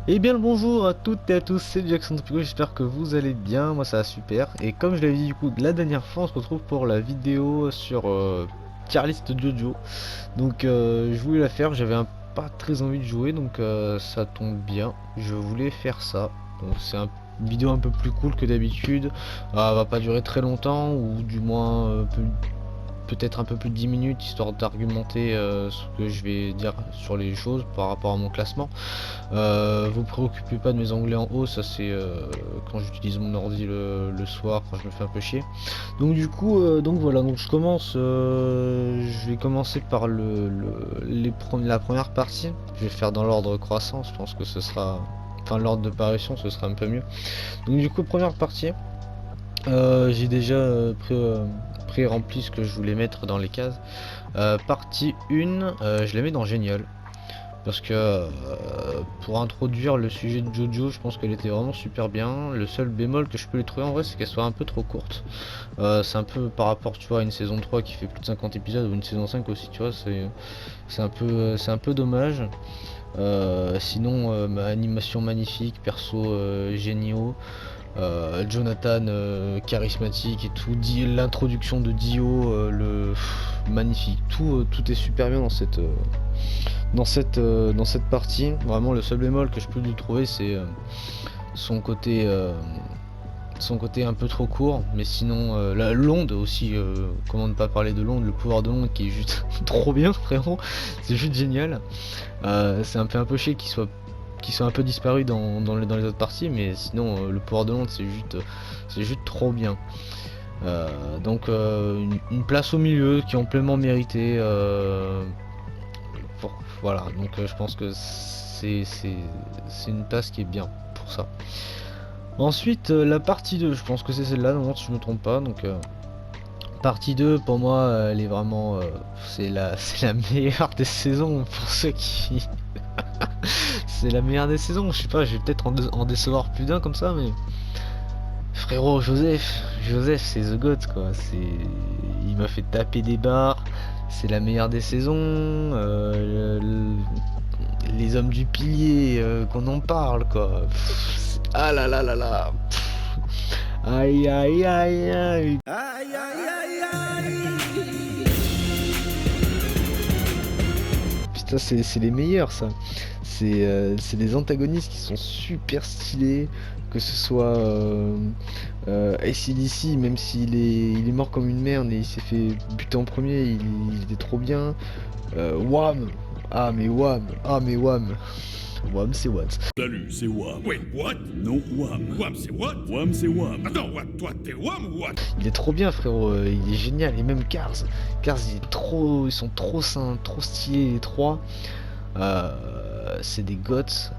Et bien le bonjour à toutes et à tous, c'est Jackson Topico, j'espère que vous allez bien, moi ça va super. Et comme je l'avais dit du coup la dernière fois, on se retrouve pour la vidéo sur tier list Jojo. Donc je voulais la faire, j'avais pas très envie de jouer, donc ça tombe bien, je voulais faire ça. Donc c'est une vidéo un peu plus cool que d'habitude, elle va pas durer très longtemps, ou du moins peut-être un peu plus de 10 minutes, histoire d'argumenter ce que je vais dire sur les choses par rapport à mon classement. Vous préoccupez pas de mes onglets en haut, ça c'est quand j'utilise mon ordi le soir, quand je me fais un peu chier. Donc du coup, donc voilà, donc je commence, je vais commencer par la première partie. Je vais faire dans l'ordre croissant, je pense que ce sera, enfin l'ordre de parution, ce sera un peu mieux. Donc du coup, première partie, j'ai déjà pré-rempli ce que je voulais mettre dans les cases. Partie 1, je la mets dans génial. Parce que pour introduire le sujet de Jojo, je pense qu'elle était vraiment super bien. Le seul bémol que je peux lui trouver en vrai, c'est qu'elle soit un peu trop courte. C'est un peu par rapport, tu vois, à une saison 3 qui fait plus de 50 épisodes, ou une saison 5 aussi, tu vois, c'est un peu dommage. Sinon, animation magnifique, perso géniaux, Jonathan charismatique et tout, l'introduction de Dio, magnifique, tout est super bien dans cette partie. Vraiment le seul bémol que je peux lui trouver, c'est son côté son côté un peu trop court, mais sinon l'onde aussi, comment ne pas parler de l'onde, le pouvoir de l'onde qui est juste trop bien frérot, c'est juste génial. C'est un peu chier qu'il soit un peu disparu dans les autres parties, mais sinon le pouvoir de l'onde c'est juste trop bien. Donc une place au milieu qui est amplement méritée. Voilà, donc je pense que c'est une place qui est bien pour ça. Ensuite, la partie 2, je pense que c'est celle-là, non, si je me trompe pas. Donc, partie 2, pour moi, elle est vraiment. C'est la meilleure des saisons pour ceux qui. C'est la meilleure des saisons, je sais pas, je vais peut-être en décevoir plus d'un comme ça, mais. Frérot, Joseph, c'est The God quoi. Il m'a fait taper des barres. C'est la meilleure des saisons. Les hommes du pilier, qu'on en parle quoi. Ah là là là là. Aïe aïe aïe aïe. Aïe aïe aïe aïe. Putain, c'est les meilleurs ça. C'est des antagonistes qui sont super stylés. Que ce soit AC/DC, même il est mort comme une merde et il s'est fait buter en premier, il était trop bien. Wham! Ah mais Wham! Wham c'est what? Salut, c'est Wham. Wait, what? Non, Wham. Wham, c'est what? Wham, c'est Wham. Attends, what? Toi, t'es Wham ou what? Il est trop bien frérot, il est génial. Et même Cars, ils sont trop sains, trop stylés les trois. C'est des goths.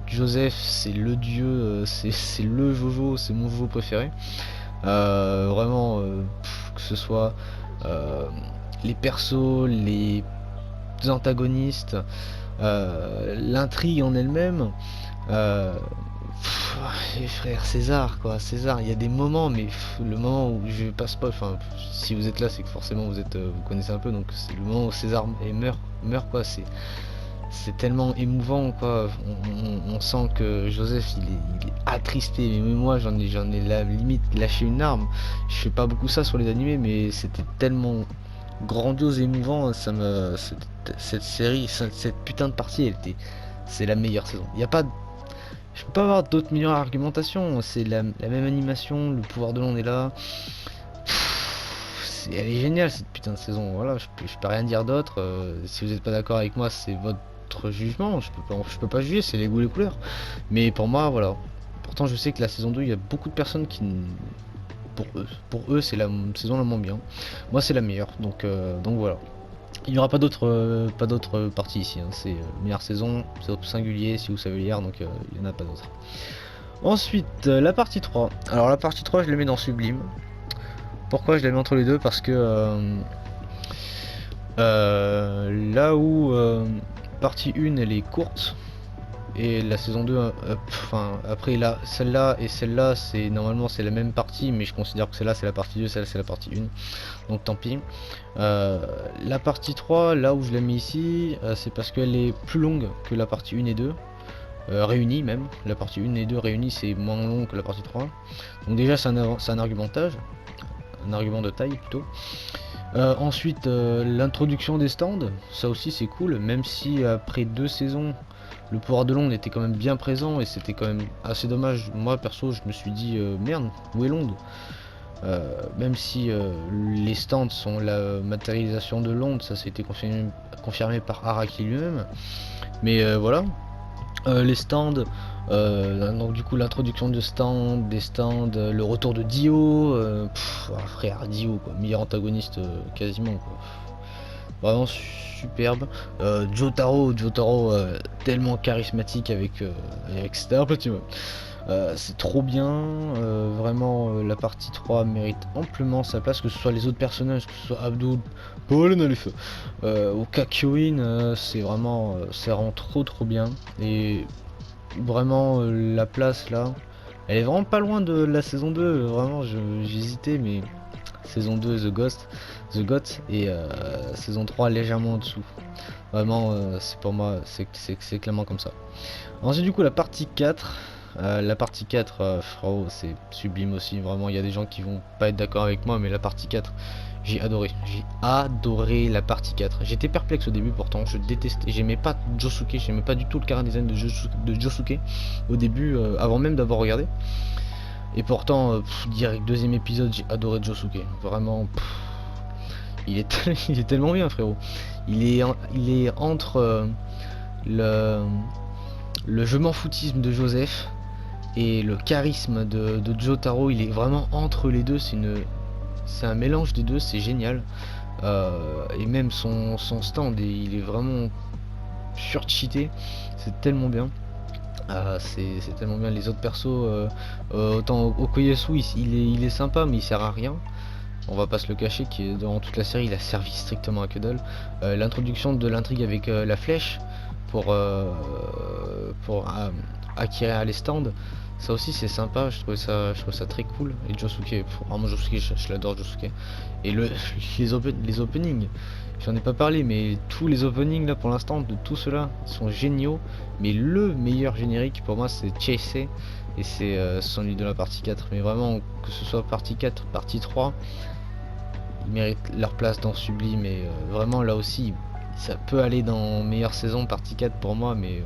Joseph, c'est le dieu, c'est le Jojo, c'est mon Jojo préféré. Vraiment, que ce soit les persos, les antagonistes, l'intrigue en elle-même. Et frère César quoi, César, il y a des moments, mais le moment où je vais pas spoil, enfin si vous êtes là c'est que forcément vous connaissez un peu, donc c'est le moment où César meurt quoi, c'est tellement émouvant quoi. On sent que Joseph il est attristé, mais même moi j'en ai la limite lâché une larme. Je fais pas beaucoup ça sur les animés, mais c'était tellement grandiose et émouvant. Cette série, cette putain de partie, c'est la meilleure saison. Il y a pas, je peux pas avoir d'autres meilleures argumentations. C'est la même animation, le pouvoir de l'onde est là. Elle est géniale cette putain de saison. Voilà, je peux rien dire d'autre. Si vous êtes pas d'accord avec moi, c'est votre jugement. Je peux pas juger, c'est les goûts et les couleurs. Mais pour moi, voilà. Pourtant, je sais que la saison 2, il y a beaucoup de personnes qui, pour eux, c'est la saison la moins bien. Moi, c'est la meilleure. Donc voilà. Il n'y aura pas d'autres parties ici. Hein. C'est meilleure saison, c'est au singulier si vous savez lire, donc il n'y en a pas d'autres. Ensuite, la partie 3. Alors la partie 3, je la mets dans Sublime. Pourquoi je la mets entre les deux? Parce que là où partie 1 elle est courte, et la saison 2, enfin après là, celle-là et celle-là, c'est normalement c'est la même partie, mais je considère que celle-là c'est la partie 2, celle-là c'est la partie 1. Donc tant pis. La partie 3, là où je l'ai mis ici, c'est parce qu'elle est plus longue que la partie 1 et 2. réunies même. La partie 1 et 2 réunies, c'est moins long que la partie 3. Donc déjà c'est un argumentage, un argument de taille plutôt. Ensuite l'introduction des stands, ça aussi c'est cool, même si après 2 saisons le pouvoir de l'onde était quand même bien présent et c'était quand même assez dommage. Moi perso je me suis dit merde, où est l'onde? Même si les stands sont la matérialisation de l'onde, ça a été confirmé par Araki lui-même. Mais voilà, les stands, donc du coup l'introduction de stands, des stands, le retour de Dio, frère Dio quoi, meilleur antagoniste quasiment quoi. Vraiment superbe. Jotaro tellement charismatique avec c'était un petit mot. C'est trop bien, vraiment la partie 3 mérite amplement sa place, que ce soit les autres personnages, que ce soit Abdul, Paul dans les feux, ou Kakyoin, c'est vraiment ça rend trop bien. Et vraiment la place là, elle est vraiment pas loin de la saison 2, vraiment j'hésitais mais saison 2 The Goth et saison 3 légèrement en dessous. Vraiment c'est pour moi c'est clairement comme ça. Ensuite du coup la partie 4. La partie 4, frérot, c'est sublime aussi, vraiment, il y a des gens qui vont pas être d'accord avec moi, mais la partie 4, j'ai adoré la partie 4. J'étais perplexe au début pourtant, je détestais, j'aimais pas Josuke, j'aimais pas du tout le chara design de Josuke au début, avant même d'avoir regardé. Et pourtant, direct deuxième épisode, j'ai adoré Josuke, vraiment, il est tellement bien frérot. Il est entre le je m'en foutisme de Joseph et le charisme de Jotaro, il est vraiment entre les deux, c'est un mélange des deux, c'est génial. Et même son stand, il est vraiment surcheaté, c'est tellement bien. C'est tellement bien. Les autres persos, autant Okoyasu, il est sympa, mais il sert à rien. On va pas se le cacher, qui est dans toute la série, il a servi strictement à que dalle. L'introduction de l'intrigue avec la flèche pour acquérir les stands, ça aussi c'est sympa, je trouve ça très cool. Et Josuke, vraiment Josuke, je l'adore Josuke. Et les openings, j'en ai pas parlé, mais tous les openings là pour l'instant de tout cela sont géniaux. Mais le meilleur générique pour moi c'est Chase, et c'est celui de la partie 4. Mais vraiment, que ce soit partie 4, partie 3, ils méritent leur place dans Sublime. Et vraiment là aussi, ça peut aller dans meilleure saison, partie 4 pour moi, mais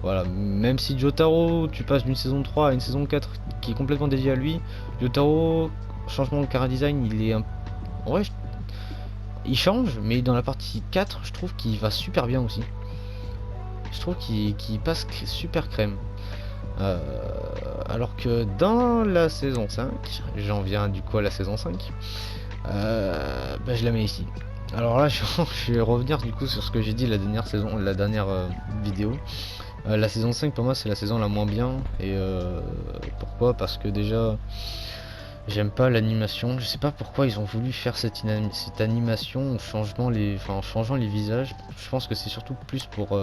voilà, même si Jotaro, tu passes d'une saison 3 à une saison 4 qui est complètement dédiée à lui, Jotaro, changement de chara design, il est un... En vrai, il change, mais dans la partie 4, je trouve qu'il va super bien aussi. Je trouve qu'il passe super crème. Alors que dans la saison 5, j'en viens du coup à la saison 5, bah, je la mets ici. Alors là, je vais revenir du coup sur ce que j'ai dit la dernière vidéo. La saison 5 pour moi c'est la saison la moins bien. Et pourquoi? Parce que déjà j'aime pas l'animation. Je sais pas pourquoi ils ont voulu faire cette animation en changeant les visages. Je pense que c'est surtout plus pour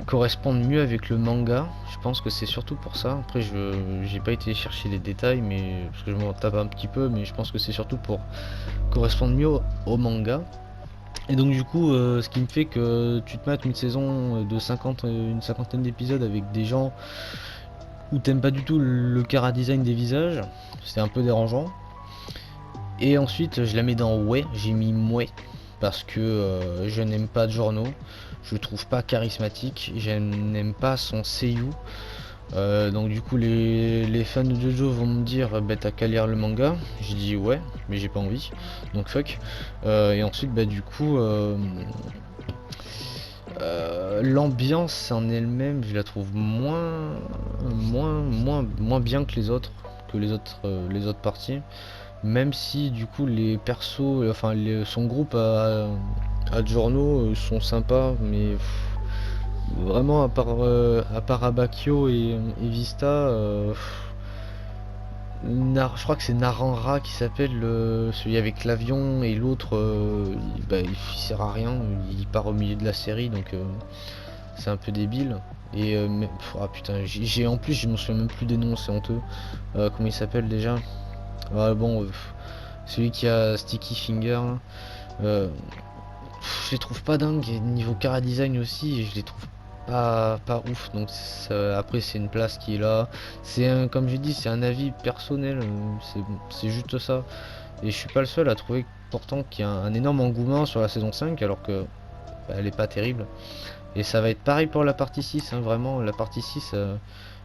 correspondre mieux avec le manga. Je pense que c'est surtout pour ça. Après j'ai pas été chercher les détails, mais parce que je m'en tape un petit peu, mais je pense que c'est surtout pour correspondre mieux au manga. Et donc du coup ce qui me fait que tu te mates une saison de une cinquantaine d'épisodes avec des gens où t'aimes pas du tout le chara design des visages, c'est un peu dérangeant. Et ensuite je la mets dans ouais, j'ai mis mouais parce que je n'aime pas Giorno, je le trouve pas charismatique, je n'aime pas son seiyuu. Donc du coup les fans de Jojo vont me dire bah t'as qu'à lire le manga. J'ai dit ouais, mais j'ai pas envie, donc fuck. Et ensuite bah du coup l'ambiance en elle-même je la trouve moins bien que les autres parties. Même si du coup les persos, enfin son groupe à Giorno sont sympas, mais vraiment à part Abakio et Vista, je crois que c'est Naranra qui s'appelle, celui avec l'avion, et l'autre il sert à rien, il part au milieu de la série, donc c'est un peu débile. Et ah putain, en plus je me souviens même plus des noms, c'est honteux. Comment il s'appelle déjà? Bon, celui qui a Sticky Finger là. je les trouve pas dingues, et niveau cara design aussi, je les trouve pas ouf. Donc après c'est une place qui est là, comme j'ai dit, c'est un avis personnel, c'est juste ça. Et je suis pas le seul à trouver pourtant qu'il y a un énorme engouement sur la saison 5 alors que bah, elle est pas terrible. Et ça va être pareil pour la partie 6, hein, vraiment la partie 6,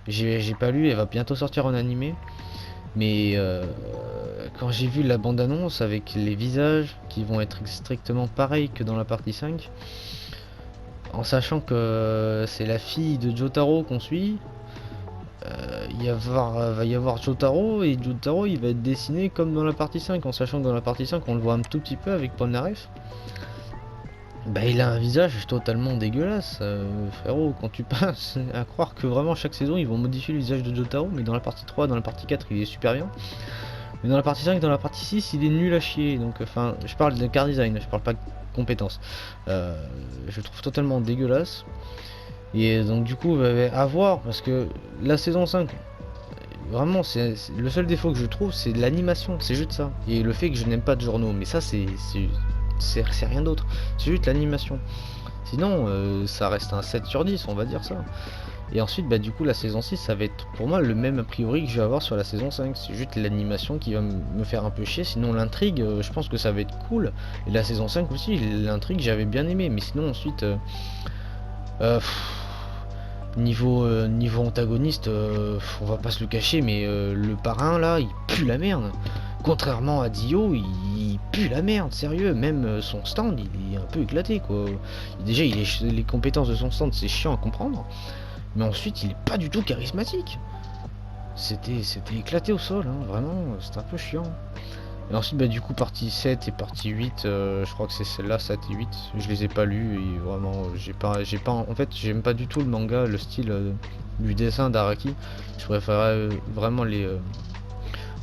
j'ai pas lu, elle va bientôt sortir en animé. Mais quand j'ai vu la bande-annonce avec les visages qui vont être strictement pareils que dans la partie 5, en sachant que c'est la fille de Jotaro qu'on suit, va y avoir Jotaro, et Jotaro il va être dessiné comme dans la partie 5, en sachant que dans la partie 5 on le voit un tout petit peu avec Polnareff. Bah il a un visage totalement dégueulasse, frérot, quand tu passes à croire que vraiment chaque saison ils vont modifier le visage de Jotaro, mais dans la partie 3, dans la partie 4 il est super bien. Mais dans la partie 5, dans la partie 6, il est nul à chier. Donc, enfin, je parle de car design, je parle pas de compétences. Je le trouve totalement dégueulasse. Et donc, du coup, à voir, parce que la saison 5, vraiment, le seul défaut que je trouve, c'est l'animation, c'est juste ça. Et le fait que je n'aime pas de journaux, mais ça, c'est rien d'autre. C'est juste l'animation. Sinon, ça reste un 7 sur 10, on va dire ça. Et ensuite, bah du coup, la saison 6, ça va être pour moi le même a priori que je vais avoir sur la saison 5. C'est juste l'animation qui va me faire un peu chier. Sinon, l'intrigue, je pense que ça va être cool. Et la saison 5 aussi, l'intrigue, j'avais bien aimé. Mais sinon, ensuite, niveau antagoniste, on va pas se le cacher, mais le parrain là, il pue la merde. Contrairement à Dio, il pue la merde, sérieux. Même son stand, il est un peu éclaté quoi. Déjà, les compétences de son stand, c'est chiant à comprendre. Mais ensuite, il est pas du tout charismatique. C'était éclaté au sol, hein, vraiment, c'était un peu chiant. Et ensuite, bah, du coup, partie 7 et partie 8, je crois que c'est celle-là, 7 et 8. Je les ai pas lus et vraiment, en fait, j'aime pas du tout le manga, le style du dessin d'Araki. Je préférerais vraiment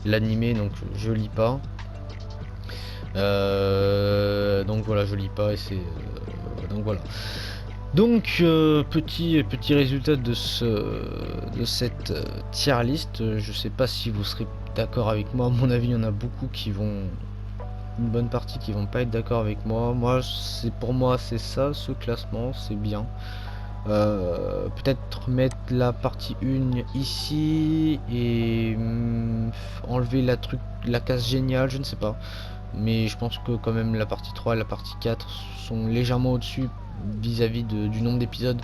l'animé, donc je lis pas. Donc voilà, je lis pas et c'est. Donc voilà. Donc petit résultat de cette tier list, je sais pas si vous serez d'accord avec moi. À mon avis, il y en a beaucoup qui vont, une bonne partie qui vont pas être d'accord avec moi. Pour moi c'est ça, ce classement, c'est bien. Peut-être mettre la partie 1 ici et enlever la case géniale, je ne sais pas. Mais je pense que quand même la partie 3 et la partie 4 sont légèrement au-dessus vis-à-vis du nombre d'épisodes.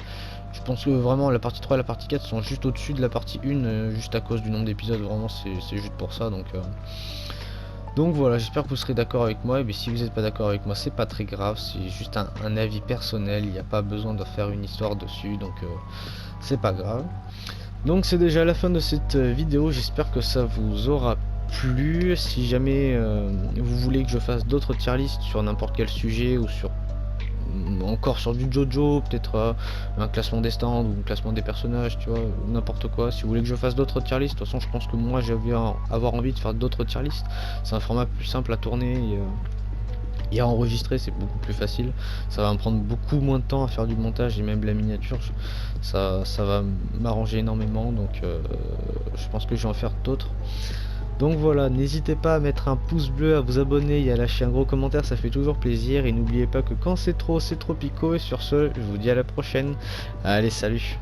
Je pense que vraiment la partie 3 et la partie 4 sont juste au-dessus de la partie 1, juste à cause du nombre d'épisodes. Vraiment c'est juste pour ça. Donc voilà, j'espère que vous serez d'accord avec moi. Et bien si vous n'êtes pas d'accord avec moi, c'est pas très grave, c'est juste un avis personnel. Il n'y a pas besoin de faire une histoire dessus, donc c'est pas grave. Donc c'est déjà la fin de cette vidéo, j'espère que ça vous aura plu. Si jamais vous voulez que je fasse d'autres tier lists sur n'importe quel sujet ou encore sur du JoJo, peut-être un classement des stands ou un classement des personnages, tu vois, n'importe quoi. Si vous voulez que je fasse d'autres tier lists, de toute façon je pense que moi j'avais avoir envie de faire d'autres tier lists. C'est un format plus simple à tourner et à enregistrer, c'est beaucoup plus facile. Ça va me prendre beaucoup moins de temps à faire du montage et même la miniature, ça va m'arranger énormément. Donc je pense que je vais en faire d'autres. Donc voilà, n'hésitez pas à mettre un pouce bleu, à vous abonner et à lâcher un gros commentaire, ça fait toujours plaisir. Et n'oubliez pas que quand c'est trop picot. Et sur ce, je vous dis à la prochaine. Allez, salut.